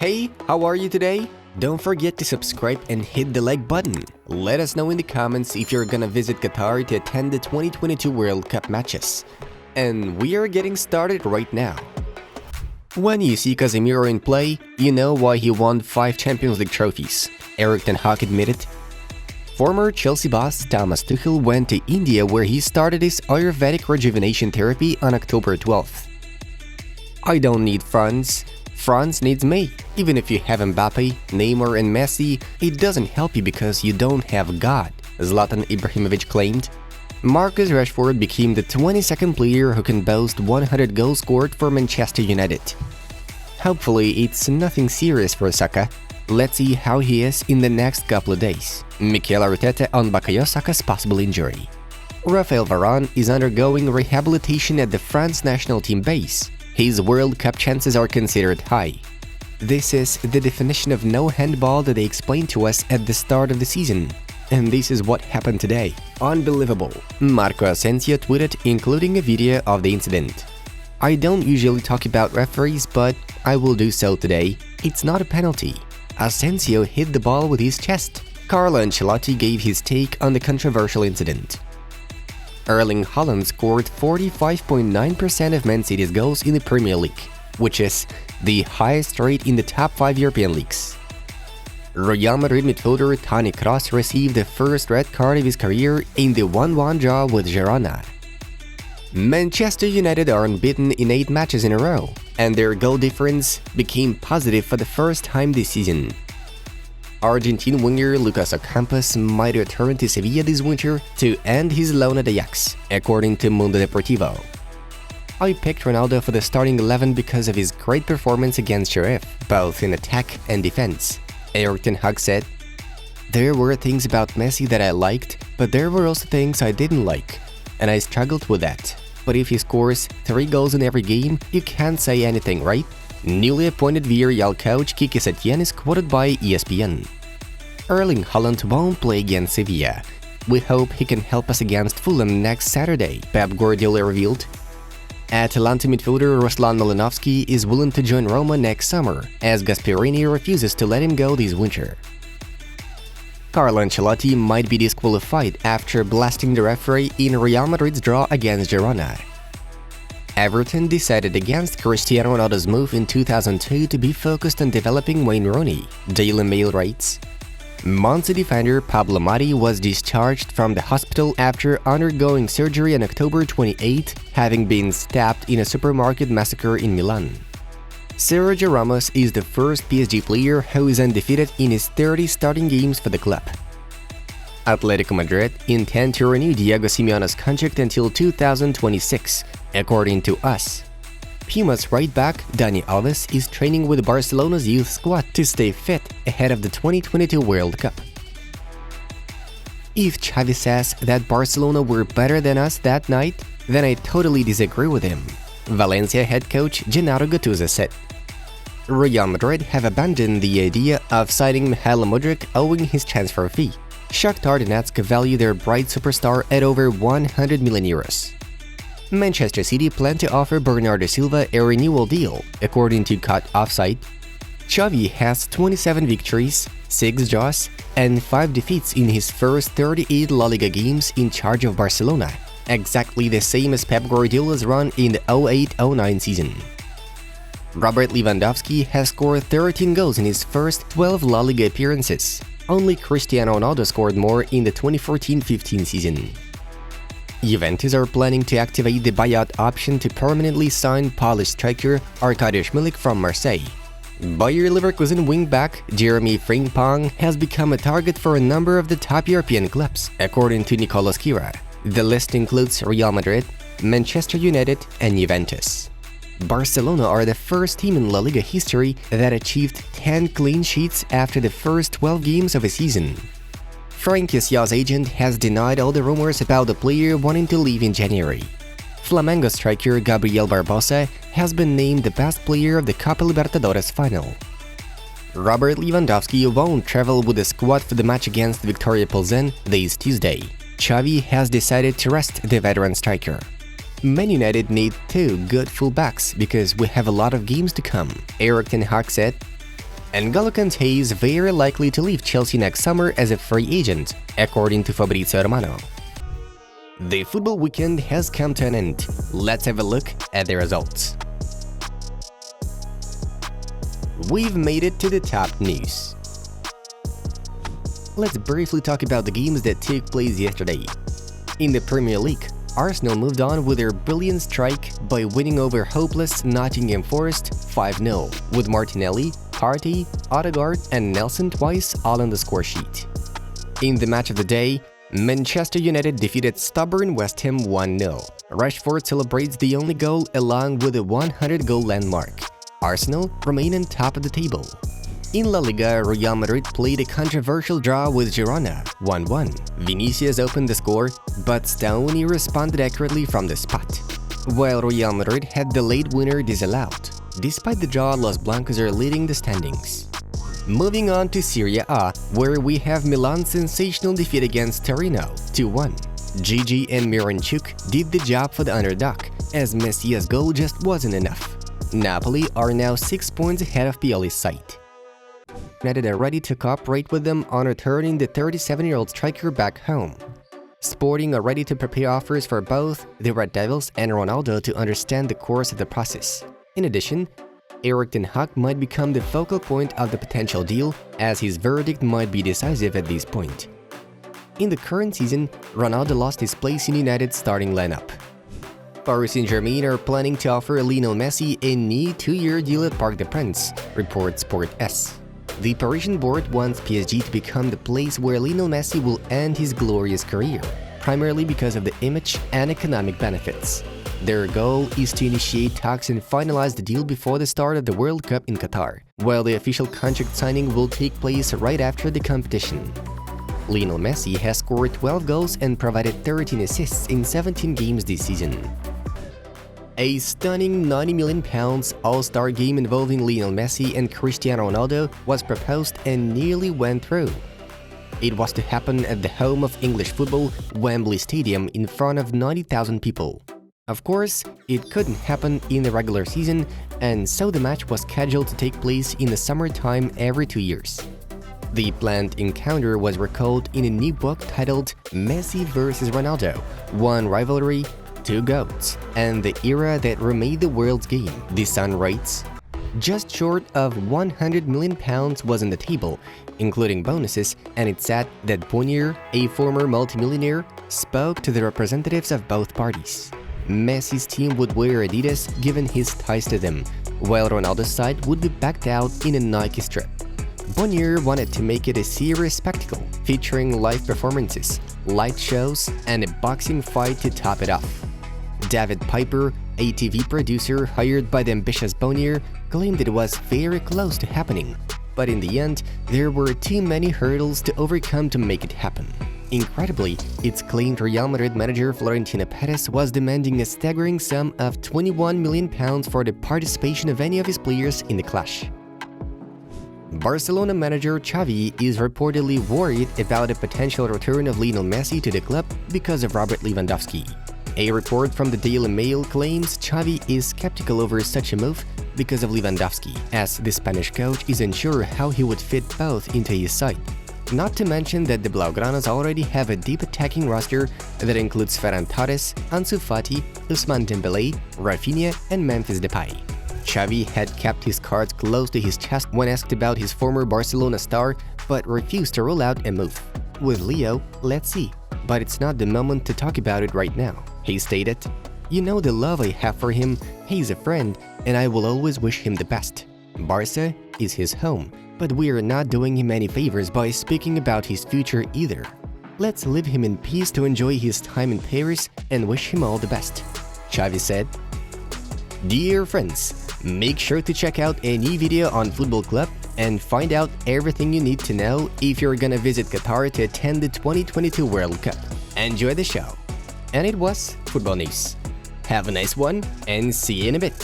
Hey, how are you today? Don't forget to subscribe and hit the like button. Let us know in the comments if you're gonna visit Qatar to attend the 2022 World Cup matches. And we are getting started right now. When you see Casemiro in play, you know why he won 5 Champions League trophies, Erik ten Hag admitted. Former Chelsea boss Thomas Tuchel went to India where he started his Ayurvedic rejuvenation therapy on October 12th. I don't need France. France needs me. Even if you have Mbappe, Neymar and Messi, it doesn't help you because you don't have God, Zlatan Ibrahimovic claimed. Marcus Rashford became the 22nd player who can boast 100 goals scored for Manchester United. Hopefully it's nothing serious for Saka. Let's see how he is in the next couple of days. Mikel Arteta on Bukayo Saka's possible injury. Raphael Varane is undergoing rehabilitation at the France national team base. His World Cup chances are considered high. This is the definition of no handball that they explained to us at the start of the season. And this is what happened today. Unbelievable. Marco Asensio tweeted, including a video of the incident. I don't usually talk about referees, but I will do so today. It's not a penalty. Asensio hit the ball with his chest. Carlo Ancelotti gave his take on the controversial incident. Erling Haaland scored 45.9% of Man City's goals in the Premier League, which is the highest rate in the top 5 European leagues. Real Madrid midfielder Toni Kroos received the first red card of his career in the 1-1 draw with Girona. Manchester United are unbeaten in 8 matches in a row, and their goal difference became positive for the first time this season. Argentine winger Lucas Ocampos might return to Sevilla this winter to end his loan at Ajax, according to Mundo Deportivo. I picked Ronaldo for the starting 11 because of his great performance against Sheriff, both in attack and defense. Erik ten Hag said, "There were things about Messi that I liked, but there were also things I didn't like, and I struggled with that. But if he scores 3 goals in every game, you can't say anything, right?" Newly appointed Villarreal coach Quique Setién is quoted by ESPN. Erling Haaland won't play against Sevilla. We hope he can help us against Fulham next Saturday, Pep Guardiola revealed. Atalanta midfielder Ruslan Malinovsky is willing to join Roma next summer, as Gasperini refuses to let him go this winter. Carlo Ancelotti might be disqualified after blasting the referee in Real Madrid's draw against Girona. Everton decided against Cristiano Ronaldo's move in 2002 to be focused on developing Wayne Rooney, Daily Mail writes. Monza defender Pablo Mari was discharged from the hospital after undergoing surgery on October 28, having been stabbed in a supermarket massacre in Milan. Sergio Ramos is the first PSG player who is undefeated in his 30 starting games for the club. Atletico Madrid intend to renew Diego Simeone's contract until 2026, according to US. Puma's right back, Dani Alves, is training with Barcelona's youth squad to stay fit ahead of the 2022 World Cup. If Xavi says that Barcelona were better than us that night, then I totally disagree with him, Valencia head coach Gennaro Gattuso said. Real Madrid have abandoned the idea of signing Mihailo Mudryk owing his transfer fee. Shakhtar Donetsk value their bright superstar at over 100 million euros. Manchester City plan to offer Bernardo Silva a renewal deal, according to Cut Offside. Xavi has 27 victories, 6 draws, and 5 defeats in his first 38 La Liga games in charge of Barcelona, exactly the same as Pep Guardiola's run in the 08-09 season. Robert Lewandowski has scored 13 goals in his first 12 La Liga appearances. Only Cristiano Ronaldo scored more in the 2014-15 season. Juventus are planning to activate the buyout option to permanently sign Polish striker Arkadiusz Milik from Marseille. Bayer Leverkusen wingback Jeremy Frimpong has become a target for a number of the top European clubs, according to Nicolas Kira. The list includes Real Madrid, Manchester United, and Juventus. Barcelona are the first team in La Liga history that achieved 10 clean sheets after the first 12 games of a season. Frankie Sio's agent has denied all the rumors about the player wanting to leave in January. Flamengo striker Gabriel Barbosa has been named the best player of the Copa Libertadores final. Robert Lewandowski won't travel with the squad for the match against Victoria Pilsen this Tuesday. Xavi has decided to rest the veteran striker. Man United need 2 good fullbacks because we have a lot of games to come, Erik ten Hag said. N'Golo Kanté is very likely to leave Chelsea next summer as a free agent, according to Fabrizio Romano. The football weekend has come to an end. Let's have a look at the results. We've made it to the top news. Let's briefly talk about the games that took place yesterday. In the Premier League, Arsenal moved on with their brilliant strike by winning over hopeless Nottingham Forest 5-0, with Martinelli, Partey, Odegaard and Nelson twice all on the score sheet. In the match of the day, Manchester United defeated stubborn West Ham 1-0. Rashford celebrates the only goal along with a 100-goal landmark. Arsenal remain on top of the table. In La Liga, Real Madrid played a controversial draw with Girona 1-1. Vinicius opened the score, but Stoney responded accurately from the spot, while Real Madrid had the late winner disallowed. Despite the draw, Los Blancos are leading the standings. Moving on to Serie A, where we have Milan's sensational defeat against Torino 2-1. Gigi and Miranchuk did the job for the underdog, as Messi's goal just wasn't enough. Napoli are now 6 points ahead of Pioli's side. United are ready to cooperate with them on returning the 37-year-old striker back home. Sporting are ready to prepare offers for both the Red Devils and Ronaldo to understand the course of the process. In addition, Erik ten Hag might become the focal point of the potential deal, as his verdict might be decisive at this point. In the current season, Ronaldo lost his place in United's starting lineup. Paris Saint-Germain are planning to offer Lionel Messi a new 2-year deal at Parc des Princes, reports Sport S. The Parisian board wants PSG to become the place where Lionel Messi will end his glorious career, primarily because of the image and economic benefits. Their goal is to initiate talks and finalize the deal before the start of the World Cup in Qatar, while the official contract signing will take place right after the competition. Lionel Messi has scored 12 goals and provided 13 assists in 17 games this season. A stunning £90 million All-Star game involving Lionel Messi and Cristiano Ronaldo was proposed and nearly went through. It was to happen at the home of English football, Wembley Stadium, in front of 90,000 people. Of course, it couldn't happen in the regular season, and so the match was scheduled to take place in the summertime every 2 years. The planned encounter was recalled in a new book titled Messi vs. Ronaldo, One Rivalry, Two Goats, and the Era That Remade the World's Game. The Sun writes, just short of £100 million was on the table, including bonuses, and it said that Bonnier, a former multi-millionaire, spoke to the representatives of both parties. Messi's team would wear Adidas given his ties to them, while Ronaldo's side would be backed out in a Nike strip. Bonnier wanted to make it a serious spectacle, featuring live performances, light shows, and a boxing fight to top it off. David Piper, a TV producer hired by the ambitious Bonnier, claimed it was very close to happening, but in the end, there were too many hurdles to overcome to make it happen. Incredibly, it's claimed Real Madrid manager Florentino Perez was demanding a staggering sum of £21 million for the participation of any of his players in the clash. Barcelona manager Xavi is reportedly worried about a potential return of Lionel Messi to the club because of Robert Lewandowski. A report from the Daily Mail claims Xavi is skeptical over such a move because of Lewandowski, as the Spanish coach is unsure how he would fit both into his side. Not to mention that the Blaugranas already have a deep attacking roster that includes Ferran Torres, Ansu Fati, Ousmane Dembélé, Rafinha and Memphis Depay. Xavi had kept his cards close to his chest when asked about his former Barcelona star, but refused to rule out a move. With Leo, let's see, but it's not the moment to talk about it right now. He stated, "You know the love I have for him, he's a friend, and I will always wish him the best. Barca is his home, but we are not doing him any favors by speaking about his future either. Let's leave him in peace to enjoy his time in Paris and wish him all the best," Xavi said. Dear friends, make sure to check out a new video on Football Club and find out everything you need to know if you're gonna visit Qatar to attend the 2022 World Cup. Enjoy the show. And it was Football News. Have a nice one and see you in a bit.